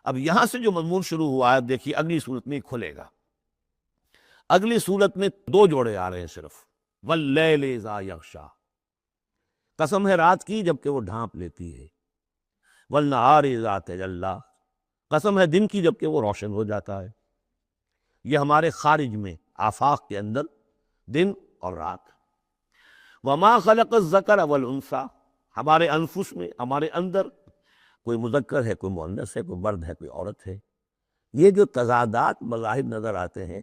اب یہاں سے جو مضمون شروع ہوا ہے دیکھیے اگلی صورت میں کھلے گا. اگلی صورت میں دو جوڑے آ رہے ہیں صرف. واللیل اذا یغشا، قسم ہے رات کی جبکہ وہ ڈھانپ لیتی ہے. والنہار اذا تجلی، قسم ہے دن کی جبکہ وہ روشن ہو جاتا ہے. یہ ہمارے خارج میں آفاق کے اندر دن اور رات. وما خلق الذکر والانثی، ہمارے انفس میں ہمارے اندر کوئی مذکر ہے، کوئی مؤنث ہے، کوئی مرد ہے، کوئی عورت ہے. یہ جو تضادات مظاہر نظر آتے ہیں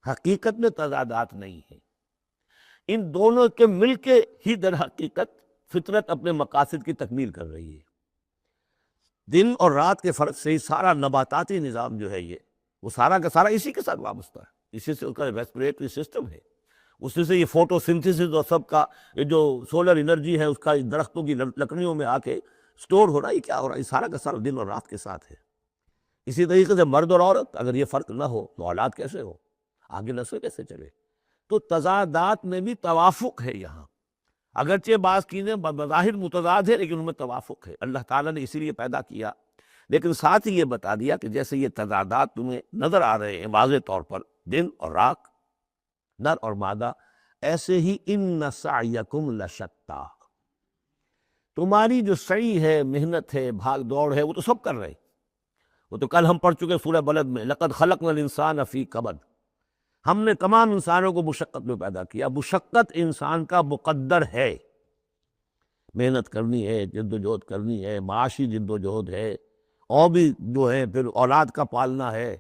حقیقت میں تضادات نہیں ہیں. ان دونوں کے مل کے ہی در حقیقت فطرت اپنے مقاصد کی تکمیل کر رہی ہے. دن اور رات کے فرق سے ہی سارا نباتاتی نظام جو ہے یہ وہ سارا کا سارا اسی کے ساتھ وابستہ ہے. اسی سے اس کا ریسپریٹری سسٹم ہے، اسی سے یہ فوٹو سنتھسس اور سب کا یہ جو سولر انرجی ہے اس کا درختوں کی لکڑیوں میں آ کے سٹور ہو رہا ہے. یہ کیا ہو رہا ہے؟ یہ سارا کا سارا دن اور رات کے ساتھ ہے. اسی طریقے سے مرد اور عورت اگر یہ فرق نہ ہو تو اولاد کیسے ہو، آگے نسل کیسے چلے؟ تو تضادات میں بھی توافق ہے یہاں، اگرچہ بعض چیزیں بظاہر متضاد ہے لیکن ان میں توافق ہے. اللہ تعالیٰ نے اسی لیے پیدا کیا، لیکن ساتھ ہی یہ بتا دیا کہ جیسے یہ تضادات تمہیں نظر آ رہے ہیں واضح طور پر دن اور رات، نر اور مادہ، ایسے ہی ان سعیکم لشتی، تمہاری جو سعی ہے، محنت ہے، بھاگ دوڑ ہے، وہ تو سب کر رہے ہیں. وہ تو کل ہم پڑھ چکے سورہ بلد میں لقد خلقنا الانسان فی کبد، ہم نے تمام انسانوں کو مشقت میں پیدا کیا. مشقت انسان کا مقدر ہے، محنت کرنی ہے، جد و جہد کرنی ہے، معاشی جد و جہد ہے، اور بھی جو ہے پھر اولاد کا پالنا ہے.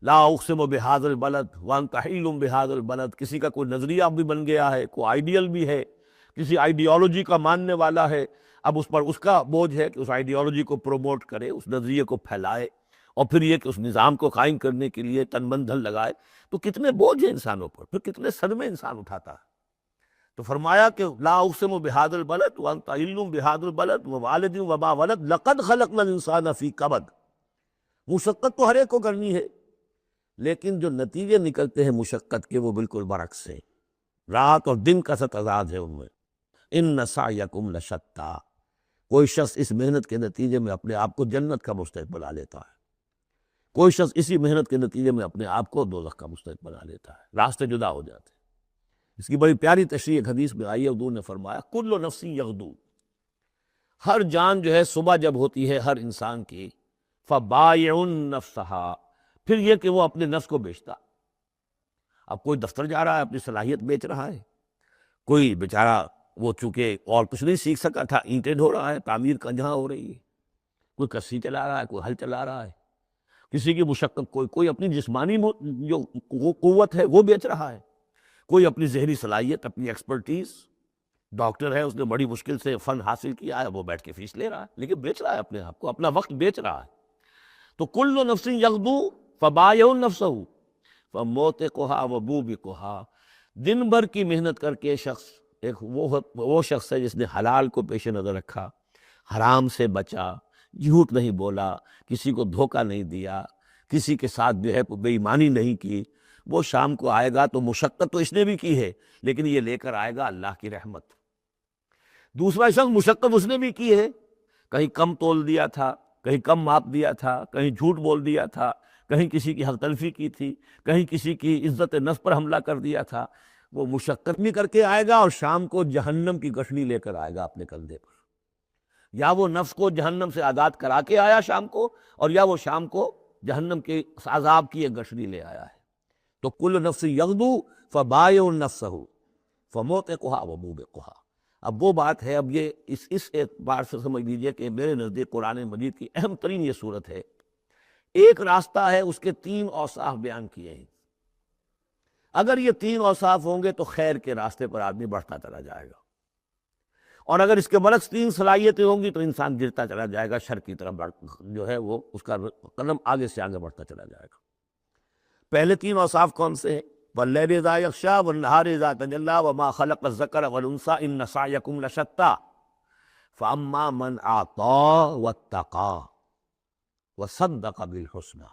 لا اقسم بہذا البلد وانت حل بہذا البلد، کسی کا کوئی نظریہ بھی بن گیا ہے، کوئی آئیڈیل بھی ہے، کسی آئیڈیالوجی کا ماننے والا ہے. اب اس پر اس کا بوجھ ہے کہ اس آئیڈیالوجی کو پروموٹ کرے، اس نظریے کو پھیلائے، اور پھر یہ کہ اس نظام کو قائم کرنے کے لیے تن من دھن لگائے. تو کتنے بوجھ ہیں انسانوں پر، پھر کتنے صدمے انسان اٹھاتا ہے. تو فرمایا کہ لا اقسم بہذا البلد وانت حل بہذا البلد ووالد وما ولد لقد خلقنا الانسان فی کبد. مشقت تو ہر ایک کو کرنی ہے، لیکن جو نتیجے نکلتے ہیں مشقت کے وہ بالکل برعکس ہیں. رات اور دن کا سا تضاد ہے ان میں. ان سعیکم لشتی، کوئی شخص اس محنت کے نتیجے میں اپنے آپ کو جنت کا مستحق بنا لیتا ہے، کوئی شخص اسی محنت کے نتیجے میں اپنے آپ کو دوزخ کا مستحق بنا لیتا ہے. راستے جدا ہو جاتے ہیں. اس کی بڑی پیاری تشریح ایک حدیث میں آئی ہے، حضور نے فرمایا کل نفس یغدو، ہر جان جو ہے صبح جب ہوتی ہے ہر انسان کی، فبائع نفسہا، پھر یہ کہ وہ اپنے نفس کو بیچتا. اب کوئی دفتر جا رہا ہے اپنی صلاحیت بیچ رہا ہے، کوئی بیچارہ وہ چونکہ اور کچھ نہیں سیکھ سکا تھا اینٹیں ڈھو رہا ہے، تعمیر جہاں ہو رہی ہے، کوئی کسی چلا رہا ہے، کوئی ہل چلا رہا ہے، کسی کی مشقت کوئی اپنی جسمانی جو قوت ہے وہ بیچ رہا ہے، کوئی اپنی ذہنی صلاحیت، اپنی ایکسپرٹیز. ڈاکٹر ہے، اس نے بڑی مشکل سے فن حاصل کیا ہے، وہ بیٹھ کے فیس لے رہا ہے، لیکن بیچ رہا ہے اپنے آپ کو، اپنا وقت بیچ رہا ہے. تو کل نفس یغدو فبائع نفسہ فموتقھا وموبقھا، دن بھر کی محنت کر کے شخص ایک وہ شخص ہے جس نے حلال کو پیش نظر رکھا، حرام سے بچا، جھوٹ نہیں بولا، کسی کو دھوکہ نہیں دیا، کسی کے ساتھ جو ہے بے ایمانی نہیں کی. وہ شام کو آئے گا تو مشقت تو اس نے بھی کی ہے لیکن یہ لے کر آئے گا اللہ کی رحمت. دوسرا شخص مشقت اس نے بھی کی ہے، کہیں کم تول دیا تھا، کہیں کم ماپ دیا تھا، کہیں جھوٹ بول دیا تھا، کہیں کسی کی حق تلفی کی تھی، کہیں کسی کی عزت نفس پر حملہ کر دیا تھا. وہ مشقت بھی کر کے آئے گا اور شام کو جہنم کی گٹھڑی لے کر آئے گا اپنے کندھے پر. یا وہ نفس کو جہنم سے آزاد کرا کے آیا شام کو، اور یا وہ شام کو جہنم کے عذاب کی ایک گٹھڑی لے آیا ہے. تو کل نفس یغدو فبائع نفسہ فموتقھا وموبقھا. اب وہ بات ہے، اب یہ اس اعتبار سے سمجھ لیجئے کہ میرے نزدیک قرآن مجید کی اہم ترین یہ صورت ہے. ایک راستہ ہے، اس کے 3 اوصاف بیان کیے ہیں. اگر یہ 3 اوصاف ہوں گے تو خیر کے راستے پر آدمی بڑھتا چلا جائے گا، اور اگر اس کے برعکس 3 صلاحیتیں ہوں گی تو انسان گرتا چلا جائے گا، شر کی طرف جو ہے وہ اس کا قدم آگے سے آگے بڑھتا چلا جائے گا. پہلے 3 اوصاف کون سے ہیں؟ واللیل اذا یغشی والنہار اذا تجلی وما خلق الذکر والانثی ان سعیکم لشتی فاما من اعطی واتقی وصدق بالحسنی.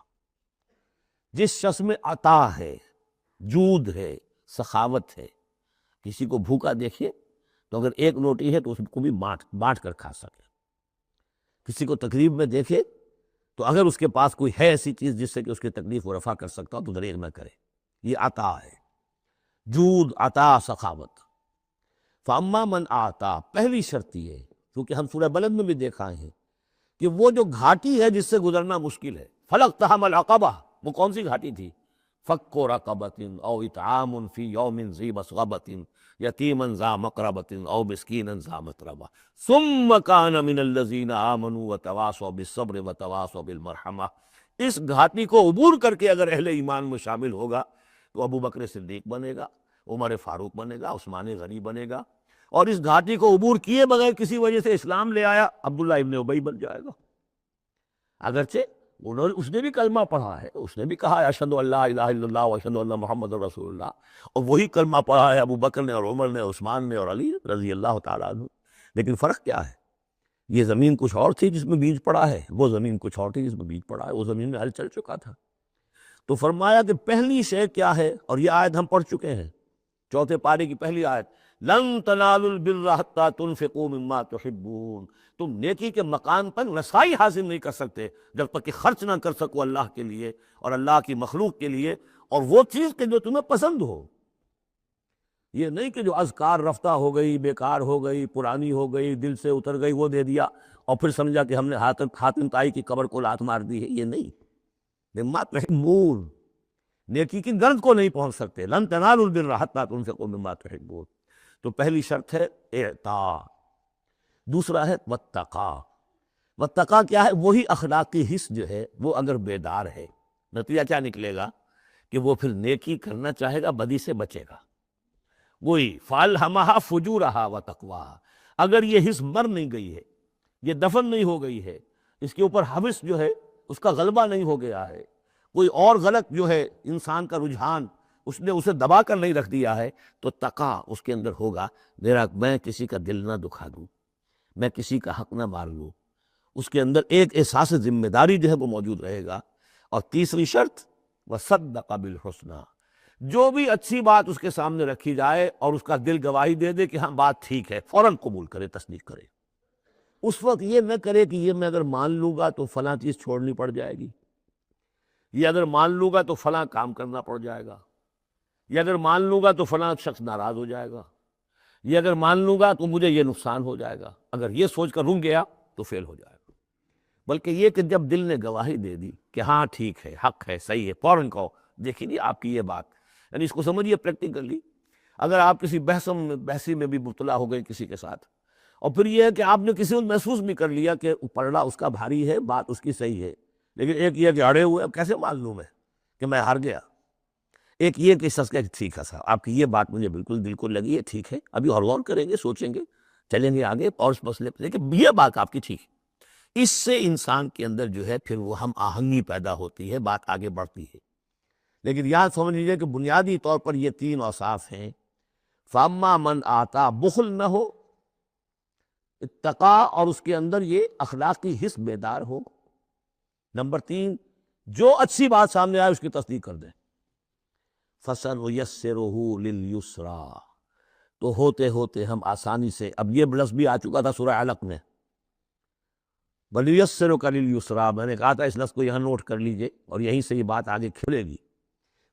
جس شخص میں عطا ہے، جود ہے، سخاوت ہے، کسی کو بھوکا دیکھے تو اگر 1 روٹی ہے تو اس کو بھی بانٹ کر کھا سکے، کسی کو تقریب میں دیکھے تو اگر اس کے پاس کوئی ہے ایسی چیز جس سے کہ اس کی تکلیف و رفع کر سکتا ہو تو دریغ نہ کرے. یہ عطا ہے، جود، عطا، سخاوت. فاما من آتا، پہلی شرط یہ ہے، کیونکہ ہم سورہ بلد میں بھی دیکھا ہے کہ وہ جو گھاٹی ہے جس سے گزرنا مشکل ہے، فلقتحم العقبہ، وہ کون سی گھاٹی تھی؟ فک رقبۃ او اطعام فی یوم ذی مسغبۃ یتیما ذا مقربۃ او مسکینا ذا متربہ ثم کان من الذین آمنوا وتواصوا بالصبر وتواصوا بالمرحمہ. اس گھاٹی کو عبور کر کے اگر اہل ایمان میں شامل ہوگا تو ابو بکر صدیق بنے گا، عمر فاروق بنے گا، عثمان غنی بنے گا. اور اس گھاٹی کو عبور کیے بغیر کسی وجہ سے اسلام لے آیا، عبداللہ ابن ابی بن جائے گا. اگرچہ اس نے بھی کلمہ پڑھا ہے، اس نے بھی کہا ہے اشہد ان لا الہ الا اللہ واشہد ان محمد رسول اللہ، اور وہی کلمہ پڑھا ہے ابو بکر نے اور عمر نے، عثمان نے اور علی رضی اللہ تعالیٰ عنہ. لیکن فرق کیا ہے؟ یہ زمین کچھ اور تھی جس میں بیج پڑا ہے، وہ زمین کچھ اور تھی جس میں بیج پڑا ہے. وہ زمین میں حل چل چکا تھا. تو فرمایا کہ پہلی شے کیا ہے، اور یہ آیت ہم پڑھ چکے ہیں، چوتھے پارے کی پہلی آیت، لن تنالوا البر حتی تنفقوا مما تحبون. تم نیکی کے مقام پر رسائی حاصل نہیں کر سکتے جب تک کہ خرچ نہ کر سکو اللہ کے لیے اور اللہ کی مخلوق کے لیے، اور وہ چیز کہ جو تمہیں پسند ہو. یہ نہیں کہ جو اذکار رفتہ ہو گئی، بیکار ہو گئی، پرانی ہو گئی، دل سے اتر گئی، وہ دے دیا اور پھر سمجھا کہ ہم نے حاتم طائی کی قبر کو لات مار دی ہے. یہ نہیں. مما تحبون، نیکی کی غرض کو نہیں پہنچ سکتے. لن تنالوا البر حتی تنفقوا مما تحبون. تو پہلی شرط ہے اعطاء. دوسرا ہے واتقا. واتقا کیا ہے؟ وہی اخلاقی حص جو ہے وہ اگر بیدار ہے، نتیجہ کیا نکلے گا کہ وہ پھر نیکی کرنا چاہے گا، بدی سے بچے گا. وہی فَأَلْهَمَهَا فُجُورَهَا وَتَقْوَاهَا. اگر یہ حص مر نہیں گئی ہے، یہ دفن نہیں ہو گئی ہے، اس کے اوپر حوث جو ہے اس کا غلبہ نہیں ہو گیا ہے، کوئی اور غلط جو ہے انسان کا رجحان اس نے اسے دبا کر نہیں رکھ دیا ہے، تو تقا اس کے اندر ہوگا. میں کسی کا دل نہ دکھا دوں، میں کسی کا حق نہ مار لوں. اس کے اندر ایک احساس ذمہ داری جو ہے وہ موجود رہے گا. اور تیسری شرط وَصَدَّقَ بِالْحُسْنَى. جو بھی اچھی بات اس کے سامنے رکھی جائے اور اس کا دل گواہی دے دے کہ ہاں بات ٹھیک ہے، فوراً قبول کرے، تصدیق کرے. اس وقت یہ نہ کرے کہ یہ میں اگر مان لوں گا تو فلاں چیز چھوڑنی پڑ جائے گی، یہ اگر مان لوں گا تو فلاں کام کرنا پڑ جائے گا، یہ اگر مان لوں گا تو فلاں شخص ناراض ہو جائے گا، یہ اگر مان لوں گا تو مجھے یہ نقصان ہو جائے گا. اگر یہ سوچ کر رک گیا تو فیل ہو جائے گا. بلکہ یہ کہ جب دل نے گواہی دے دی کہ ہاں ٹھیک ہے، حق ہے، صحیح ہے، فوراً کہو دیکھیے نہیں آپ کی یہ بات. یعنی اس کو سمجھیے پریکٹیکلی. اگر آپ کسی بحثی میں بھی مبتلا ہو گئے کسی کے ساتھ، اور پھر یہ ہے کہ آپ نے کسی وقت محسوس بھی کر لیا کہ پلڑا اس کا بھاری ہے، بات اس کی صحیح ہے، لیکن ایک یہ کہ اڑے ہوئے، اب کیسے مان لوں میں کہ میں ہار گیا. ایک یہ کہ سچ کہ ٹھیک ہے صاحب آپ کی یہ بات مجھے بالکل دل کو لگی ہے، ٹھیک ہے، ابھی اور غور کریں گے، سوچیں گے، چلیں گے آگے اور اس مسئلے پہ، لیکن یہ بات آپ کی ٹھیک ہے. اس سے انسان کے اندر جو ہے پھر وہ ہم آہنگی پیدا ہوتی ہے، بات آگے بڑھتی ہے. لیکن یاد سمجھ لیجیے کہ بنیادی طور پر یہ تین اوصاف ہیں. فاما من آتا، بخل نہ ہو، اتقا اور اس کے اندر یہ اخلاقی حس بیدار ہو. نمبر 3، جو اچھی بات سامنے آئے اس کی تصدیق کر دیں. فَسَنُيَسِّرُهُ لِلْيُسْرَىٰ. تو ہوتے ہوتے ہم آسانی سے، اب یہ لفظ بھی آ چکا تھا سورہ علق میں، وَلِيُيَسِّرُكَ لِلْيُسْرَىٰ. میں نے کہا تھا اس لفظ کو یہاں نوٹ کر لیجئے اور یہیں سے یہ بات آگے کھلے گی.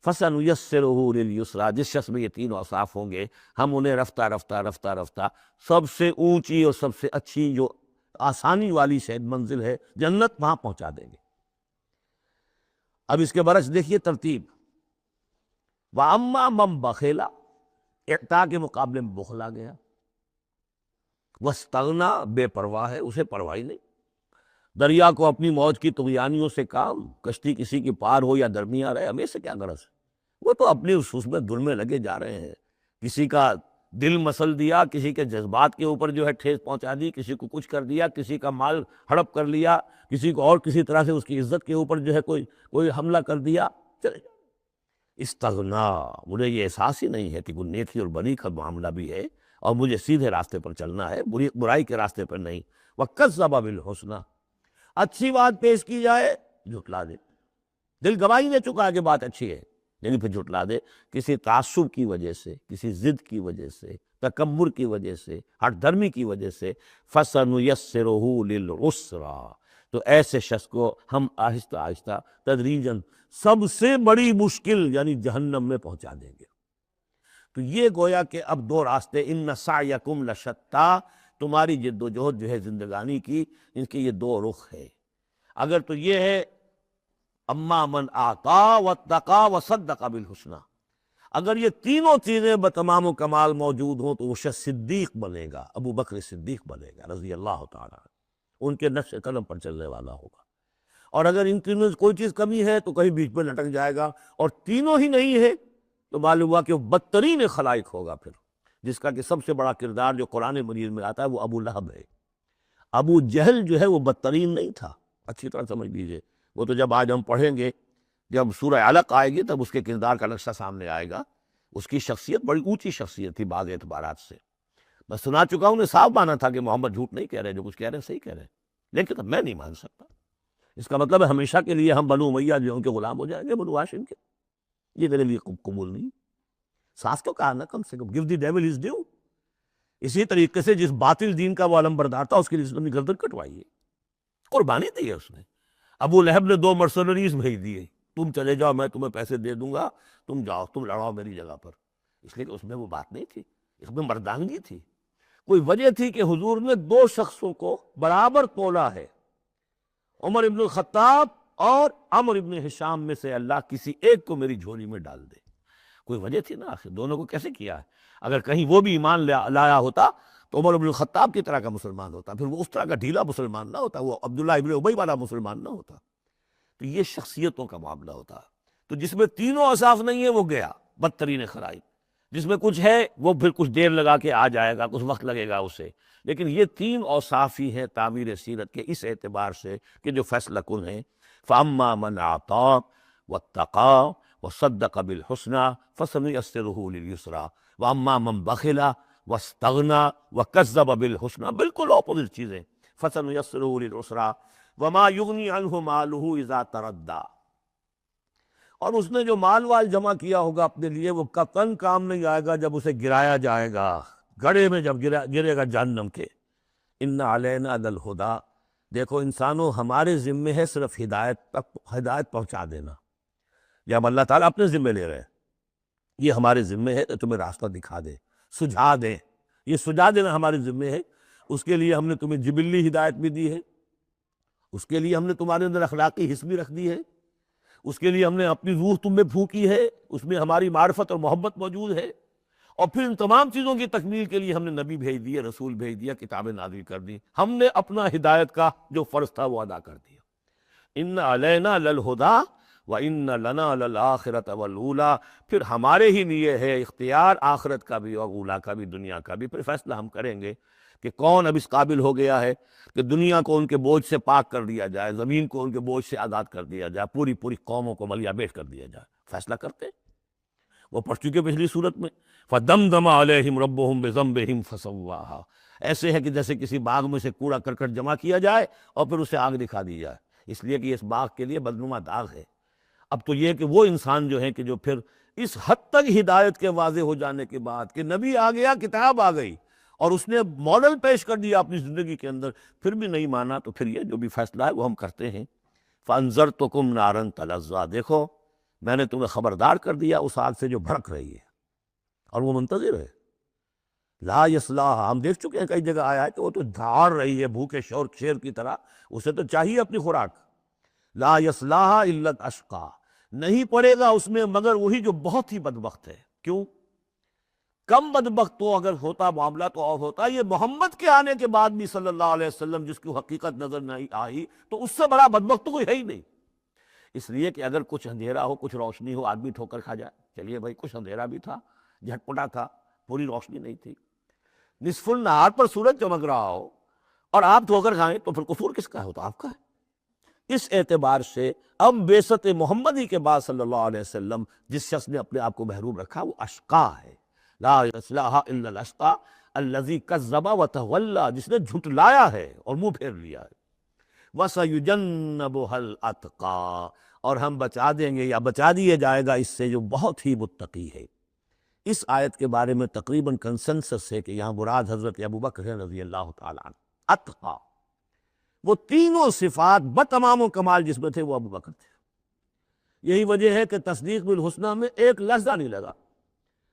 فَسَنُيَسِّرُهُ لِلْيُسْرَىٰ. جس شخص میں یہ تین اوصاف ہوں گے ہم انہیں رفتہ رفتہ رفتہ رفتہ سب سے اونچی اور سب سے اچھی جو آسانی والی شاید منزل ہے جنت، وہاں پہنچا دیں گے. اب اس کے برعکس دیکھیے ترتیب. وَأَمَّا مَن بَخِلَ، اعطاء کے مقابلے میں بخل آ گیا. وَاسْتَغْنَىٰ، بے پرواہ ہے، اسے پرواہ ہی نہیں. دریا کو اپنی موج کی طغیانیوں سے کام، کشتی کسی کی پار ہو یا درمیان رہے، ہمیں سے کیا غرض ہے. وہ تو اپنی اس میں دھن میں لگے جا رہے ہیں. کسی کا دل مسل دیا، کسی کے جذبات کے اوپر جو ہے ٹھیس پہنچا دی، کسی کو کچھ کر دیا، کسی کا مال ہڑپ کر لیا، کسی کو اور کسی طرح سے اس کی عزت کے اوپر جو ہے کوئی حملہ کر دیا، چلے جا. استغنا، مجھے یہ احساس ہی نہیں ہے کہ کوئی نیکی اور بری کا معاملہ بھی ہے اور مجھے سیدھے راستے پر چلنا ہے، برائی کے راستے پر نہیں. وَكَذَّبَ بِالْحُسْنَىٰ، اچھی بات پیش کی جائے جھٹلا دے. دل گواہی دے چکا ہے کہ بات اچھی ہے لیکن پھر جھٹلا دے، کسی تعصب کی وجہ سے، کسی ضد کی وجہ سے، تکبر کی وجہ سے، ہٹ دھرمی کی وجہ سے. فَسَنُيَسِّرُهُ لِلْعُسْرَىٰ، تو ایسے شخص کو ہم آہستہ آہستہ تدریجاً سب سے بڑی مشکل یعنی جہنم میں پہنچا دیں گے۔ تو یہ گویا کہ اب دو راستے، ان سعیکم لشتیٰ، تمہاری جد و جہد جو ہے زندگانی کی، ان کے یہ دو رخ ہے۔ اگر تو یہ ہے اما من اعطا واتقا وصدق بالحسنی، اگر یہ تینوں چیزیں بتمام و کمال موجود ہوں تو وہ شخص صدیق بنے گا، ابو بکر صدیق بنے گا رضی اللہ تعالیٰ عنہ، ان کے نقش قدم پر چلنے والا ہوگا۔ اور اگر ان تینوں سے کوئی چیز کمی ہے تو کہیں بیچ میں لٹک جائے گا، اور تینوں ہی نہیں ہے تو معلوم ہوا کہ وہ بدترین خلائق ہوگا پھر، جس کا کہ سب سے بڑا کردار جو قرآن مجید میں آتا ہے وہ ابو لہب ہے۔ ابو جہل جو ہے وہ بدترین نہیں تھا، اچھی طرح سمجھ لیجئے، وہ تو جب آج ہم پڑھیں گے، جب سورہ علق آئے گی تب اس کے کردار کا نقشہ سامنے آئے گا۔ اس کی شخصیت بڑی اونچی شخصیت تھی بعض اعتبارات سے، میں سنا چکا ہوں، انہیں صاف مانا تھا کہ محمد جھوٹ نہیں کہہ رہے، جو کچھ کہہ رہے ہیں صحیح کہہ رہے ہیں، لیکن میں نہیں مان سکتا۔ اس کا مطلب ہے ہمیشہ کے لیے ہم بنو امیہ جو ان کے غلام ہو جائیں گے، بنو ہاشم کے، یہ میرے لیے قبول نہیں۔ صاف تو کہا نا کم سے کم، give the devil his due۔ اسی طریقے سے جس باطل دین کا وہ علم بردار تھا اس کے لیے اسلامی گردن کٹوائی ہے، قربانی دی ہے اس نے۔ ابو لہب نے 2 مرسنریز بھیج دیے، تم چلے جاؤ، میں تمہیں پیسے دے دوں گا، تم جاؤ، تم لڑاؤ میری جگہ پر، اس لیے کہ اس میں وہ بات نہیں تھی، اس میں مردانگی تھی۔ کوئی وجہ تھی کہ حضور نے 2 شخصوں کو برابر تولا ہے، عمر ابن الخطاب اور عمرو ابن ہشام میں سے اللہ کسی ایک کو میری جھولی میں ڈال دے۔ کوئی وجہ تھی نا، آخر دونوں کو کیسے کیا ہے؟ اگر کہیں وہ بھی ایمان لایا ہوتا تو عمر ابن الخطاب کی طرح کا مسلمان ہوتا، پھر وہ اس طرح کا ڈھیلا مسلمان نہ ہوتا، وہ عبداللہ ابن ابی والا مسلمان نہ ہوتا۔ تو یہ شخصیتوں کا معاملہ ہوتا ہے۔ تو جس میں تینوں اوصاف نہیں ہے وہ گیا بدترین خلائق، جس میں کچھ ہے وہ پھر کچھ دیر لگا کے آ جائے گا، کچھ وقت لگے گا اسے، لیکن یہ 3 اوصاف ہی ہیں تعمیر سیرت کے اس اعتبار سے کہ جو فیصلہ کن ہیں۔ فَأَمَّا مَنْ أَعْطَىٰ وَاتَّقَىٰ وَصَدَّقَ بِالْحُسْنَىٰ فَسَنُيَسِّرُهُ لِلْيُسْرَىٰ وَأَمَّا مَنْ بَخِلَ وَاسْتَغْنَىٰ وَكَذَّبَ بِالْحُسْنَىٰ، بالکل اپوزٹ چیزیں، فَسَنُيَسِّرُهُ لِلْعُسْرَىٰ وَمَا يُغْنِي عَنْهُ مَالُهُ إِذَا تَرَدَّىٰ، اور اس نے جو مال وال جمع کیا ہوگا اپنے لیے وہ قطعاً کام نہیں آئے گا جب اسے گرایا جائے گا، گڑھے میں جب گرے گا جہنم کے۔ ان علینا للہدیٰ، دیکھو انسانوں ہمارے ذمے ہے صرف ہدایت پہنچا دینا، یہ ہم اللہ تعالیٰ اپنے ذمے لے رہے ہیں، یہ ہمارے ذمے ہے کہ تمہیں راستہ دکھا دے، سجھا دیں، یہ سجھا دینا ہمارے ذمے ہے۔ اس کے لیے ہم نے تمہیں جبلی ہدایت بھی دی ہے، اس کے لیے ہم نے تمہارے اندر اخلاقی حص بھی رکھ دی ہے، اس کے لیے ہم نے اپنی روح تم میں پھونکی ہے، اس میں ہماری معرفت اور محبت موجود ہے، اور پھر ان تمام چیزوں کی تکمیل کے لیے ہم نے نبی بھیج دیے، رسول بھیج دیا، کتابیں نازل کر دی، ہم نے اپنا ہدایت کا جو فرض تھا وہ ادا کر دیا۔ ان علینا للہدیٰ وان لنا للآخرۃ والأولیٰ، پھر ہمارے ہی لیے ہے اختیار آخرت کا بھی اور اولیٰ کا بھی، دنیا کا بھی، پھر فیصلہ ہم کریں گے کہ کون اب اس قابل ہو گیا ہے کہ دنیا کو ان کے بوجھ سے پاک کر دیا جائے، زمین کو ان کے بوجھ سے آزاد کر دیا جائے، پوری قوموں کو ملیہ بیٹ کر دیا جائے، فیصلہ کرتے ہیں۔ وہ پڑھ چکے پچھلی صورت میں، فَدَمْدَمَ عَلَيْهِمْ رَبُّهُمْ بِذَنبِهِمْ فَسَوَّاهَا، ایسے ہے کہ جیسے کسی باغ میں سے کوڑا کرکٹ جمع کیا جائے اور پھر اسے آگ دکھا دی جائے، اس لیے کہ اس باغ کے لیے بدنما داغ ہے۔ اب تو یہ کہ وہ انسان جو ہے کہ جو پھر اس حد تک ہدایت کے واضح ہو جانے کے بعد کہ نبی آ گیا، کتاب آ گئی اور اس نے ماڈل پیش کر دیا اپنی زندگی کے اندر، پھر بھی نہیں مانا، تو پھر یہ جو بھی فیصلہ ہے وہ ہم کرتے ہیں۔ فَأَنذَرْتُكُمْ نَارًا تَلَظَّىٰ، دیکھو میں نے تمہیں خبردار کر دیا اس آگ سے جو بھڑک رہی ہے اور وہ منتظر ہے۔ لا یصلاھا، ہم دیکھ چکے ہیں کئی جگہ آیا ہے کہ وہ تو دھاڑ رہی ہے بھوکے شیر کی طرح، اسے تو چاہیے اپنی خوراک۔ لا یصلاھا الا الاشقیٰ، نہیں پڑے گا اس میں مگر وہی جو بہت ہی بدبخت ہے۔ کیوں؟ کم بدبخت تو اگر ہوتا معاملہ تو اور ہوتا، یہ محمد کے آنے کے بعد بھی صلی اللہ علیہ وسلم جس کی حقیقت نظر نہیں آئی تو اس سے بڑا بدبخت تو کوئی ہے ہی نہیں۔ اس لیے کہ اگر کچھ اندھیرا ہو، کچھ روشنی ہو، آدمی ٹھوکر کھا جائے، چلیے بھائی کچھ اندھیرا بھی تھا، جھٹپٹا تھا، پوری روشنی نہیں تھی، نصف النہار پر سورج چمک رہا ہو اور آپ ٹھوکر کھائیں تو پھر قصور کس کا ہے؟ تو آپ کا ہے۔ اس اعتبار سے اب بعثت محمدی کے بعد صلی اللہ علیہ وسلم جس شخص نے اپنے آپ کو محروم رکھا وہ اشقا ہے۔ لا یصلاھا الا الاشقیٰ الذی کذب وتولیٰ، جس نے جھٹلایا ہے اور منہ پھیر لیا ہے۔ وَسَيُجَنَّبُهَا الْأَتْقَىٰ، اور ہم بچا دیں گے یا بچا دیا جائے گا اس سے جو بہت ہی متقی ہے۔ اس آیت کے بارے میں تقریباً کنسنسس ہے کہ یہاں مراد حضرت ابوبکر رضی اللہ تعالیٰ عنہ۔ اتقیٰ وہ تینوں صفات بتمام و کمال جس میں تھے وہ ابو بکر تھے۔ یہی وجہ ہے کہ تصدیق بالحسنہ میں ایک لحظہ نہیں لگا۔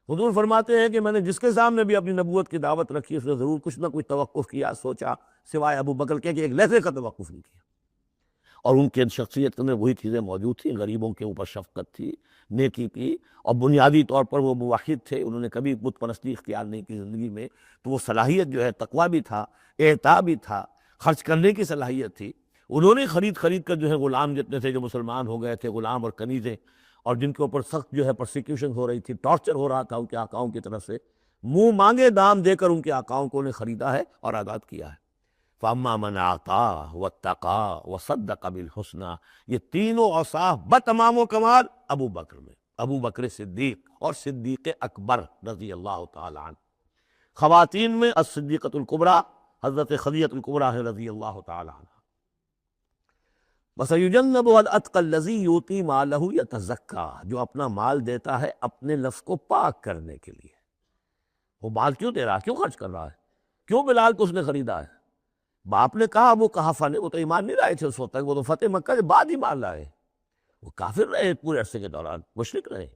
حضور فرماتے ہیں کہ میں نے جس کے سامنے بھی اپنی نبوت کی دعوت رکھی اس نے ضرور کچھ نہ کچھ توقف کیا، سوچا، سوائے ابو بکر کے کہ ایک لحظے کا توقف نہیں کیا۔ اور ان کے شخصیت میں وہی چیزیں موجود تھیں، غریبوں کے اوپر شفقت تھی، نیکی تھی، اور بنیادی طور پر وہ موحد تھے، انہوں نے کبھی بت پرستی اختیار نہیں کی زندگی میں، تو وہ صلاحیت جو ہے تقویٰ بھی تھا، اعطاء بھی تھا، خرچ کرنے کی صلاحیت تھی۔ انہوں نے خرید کر جو ہے غلام جتنے تھے جو مسلمان ہو گئے تھے، غلام اور کنیزیں، اور جن کے اوپر سخت جو ہے پرسیکیوشن ہو رہی تھی، ٹارچر ہو رہا تھا ان کے آقاؤں کی طرف سے، مانگے دام دے کر ان کے آقاؤں کو انہیں خریدا ہے اور آزاد کیا ہے۔ فَأَمَّا مَنْ أَعْطَىٰ وَاتَّقَىٰ وَصَدَّقَ بِالْحُسْنَىٰ، یہ تینوں اوصاف بتمام و کمال ابو بکر میں، ابو بکر صدیق اور صدیق اکبر رضی اللہ تعالی عنہ۔ خواتین میں الصدیقۃ الکبریٰ حضرت خدیجہ الکبریٰ رضی اللہ تعالی عنہ۔ وَسَيُجَنَّبُهَا الْأَتْقَى الَّذِي يُؤْتِي مَالَهُ يَتَزَكَّىٰ، جو اپنا مال دیتا ہے اپنے نفس کو پاک کرنے کے لیے۔ وہ مال کیوں دے رہا ہے، کیوں خرچ کر رہا ہے، کیوں بلال کو اس نے خریدا ہے؟ باپ نے کہا ابو قحافہ نے، وہ تو ایمان نہیں لائے تھے اس وقت تک، وہ تو فتح مکہ کے بعد ایمان لائے، وہ کافر رہے پورے عرصے کے دوران، مشرک رہے۔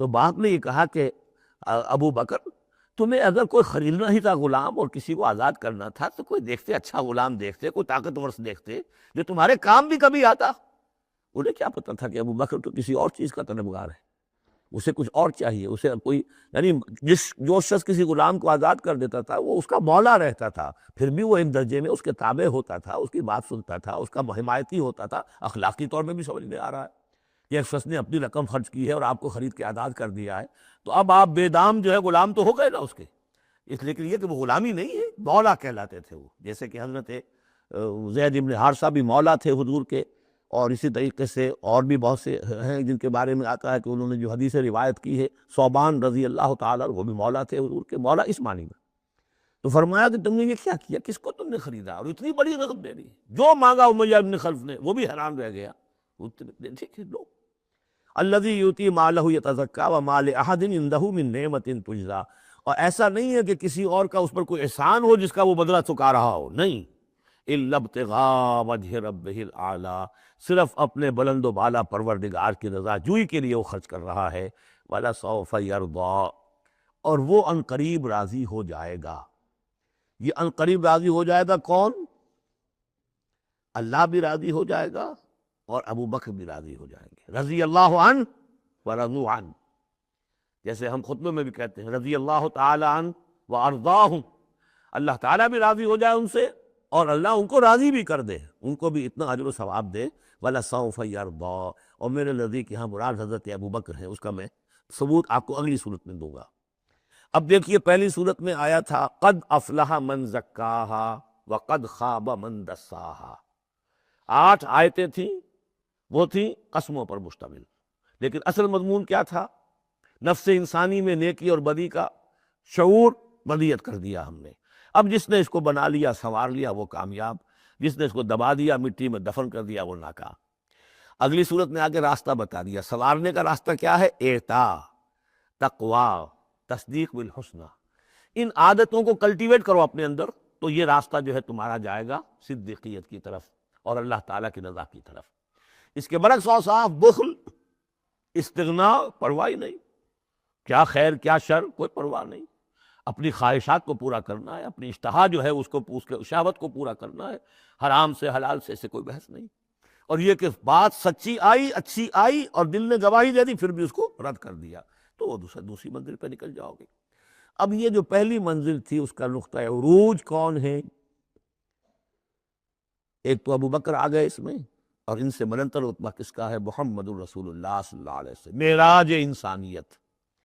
تو باپ نے یہ کہا کہ ابو بکر تمہیں اگر کوئی خریدنا ہی تھا غلام اور کسی کو آزاد کرنا تھا تو کوئی دیکھتے، اچھا غلام دیکھتے، کوئی طاقتور دیکھتے جو تمہارے کام بھی کبھی آتا۔ انہیں کیا پتہ تھا کہ ابو بکر تو کسی اور چیز کا طلبگار ہے، اسے کچھ اور چاہیے، اسے کوئی، یعنی جو شخص کسی غلام کو آزاد کر دیتا تھا وہ اس کا مولا رہتا تھا، پھر بھی وہ ایک درجے میں اس کے تابع ہوتا تھا، اس کی بات سنتا تھا، اس کا حمایتی ہوتا تھا۔ اخلاقی طور میں بھی سمجھ میں آ رہا ہے کہ ایک شخص نے اپنی رقم خرچ کی ہے اور آپ کو خرید کے آزاد کر دیا ہے، تو اب آپ بے دام جو ہے غلام تو ہو گئے نا اس کے، اس لیے کہ یہ کہ وہ غلامی نہیں ہے، مولا کہلاتے تھے وہ، جیسے کہ حضرت زید بن حارثہ بھی مولا تھے حضور کے، اور اسی طریقے سے اور بھی بہت سے ہیں جن کے بارے میں آتا ہے کہ انہوں نے جو حدیث روایت کی ہے، صوبان رضی اللہ تعالیٰ وہ بھی مولا تھے حضور کے، مولا اس معنی میں۔ تو فرمایا کہ تم نے یہ کیا کیا، کس کو تم نے خریدا اور اتنی بڑی رقم دے دی؟ جو مانگا امیہ بن خلف نے، وہ بھی حیران رہ گیا، ٹھیک ہے لو۔ الذی یؤتی مالہ یتزکیٰ وما لأحد عندہ من نعمت تجزیٰ، اور ایسا نہیں ہے کہ کسی اور کا اس پر کوئی احسان ہو جس کا وہ بدلہ چکا رہا ہو، نہیں، الا ابتغاء وجہ ربہ الاعلیٰ، صرف اپنے بلند و بالا پروردگار کی رضا جوئی کے لیے وہ خرچ کر رہا ہے۔ وَلَسَوْفَ يَرْضَىٰ، اور وہ عنقریب راضی ہو جائے گا۔ یہ عنقریب راضی ہو جائے گا کون؟ اللہ بھی راضی ہو جائے گا اور ابو بکر بھی راضی ہو جائیں گے، رضی اللہ عنہ ورضوا عنہ، جیسے ہم خطبے میں بھی کہتے ہیں رضی اللہ تعالی عنہ وارضاہم، اللہ تعالیٰ بھی راضی ہو جائے ان سے اور اللہ ان کو راضی بھی کر دے، ان کو بھی اتنا اجر و ثواب دے۔ وَلَسَوْفَ يَرْضَىٰ، اور میرے نزدیک یہاں مراد حضرت ابو بکر ہے، اس کا میں ثبوت آپ کو اگلی صورت میں دوں گا۔ اب دیکھیے پہلی صورت میں آیا تھا قد افلح من زکاہا وقد خاب من دساہا، 8 آیتیں تھیں، وہ تھیں قسموں پر مشتمل، لیکن اصل مضمون کیا تھا؟ نفس انسانی میں نیکی اور بدی کا شعور بدیت کر دیا ہم نے۔ اب جس نے اس کو بنا لیا، سنوار لیا، وہ کامیاب، جس نے اس کو دبا دیا، مٹی میں دفن کر دیا، وہ ناکام۔ اگلی صورت میں آگے راستہ بتا دیا، سنوارنے کا راستہ کیا ہے؟ اعطاء، تقویٰ، تصدیق بالحسنہ، ان عادتوں کو کلٹیویٹ کرو اپنے اندر، تو یہ راستہ جو ہے تمہارا جائے گا صدیقیت کی طرف اور اللہ تعالیٰ کی رضا کی طرف۔ اس کے برعکس اوصاف، بخل، استغنا، پرواہ نہیں، کیا خیر کیا شر کوئی پرواہ نہیں، اپنی خواہشات کو پورا کرنا ہے، اپنی اشتہا جو ہے اس کو شہوت کو پورا کرنا ہے، حرام سے حلال سے اسے کوئی بحث نہیں، اور یہ کہ بات سچی آئی، اچھی آئی اور دل نے گواہی دے دی پھر بھی اس کو رد کر دیا، تو وہ دوسری منزل پہ نکل جاؤ گے۔ اب یہ جو پہلی منزل تھی اس کا نقطہ عروج کون ہے؟ ایک تو ابو بکر آ گئے اس میں، اور ان سے بلندتر رتبہ کس کا ہے؟ محمد الرسول اللہ صلی اللہ علیہ وسلم، معراج انسانیت۔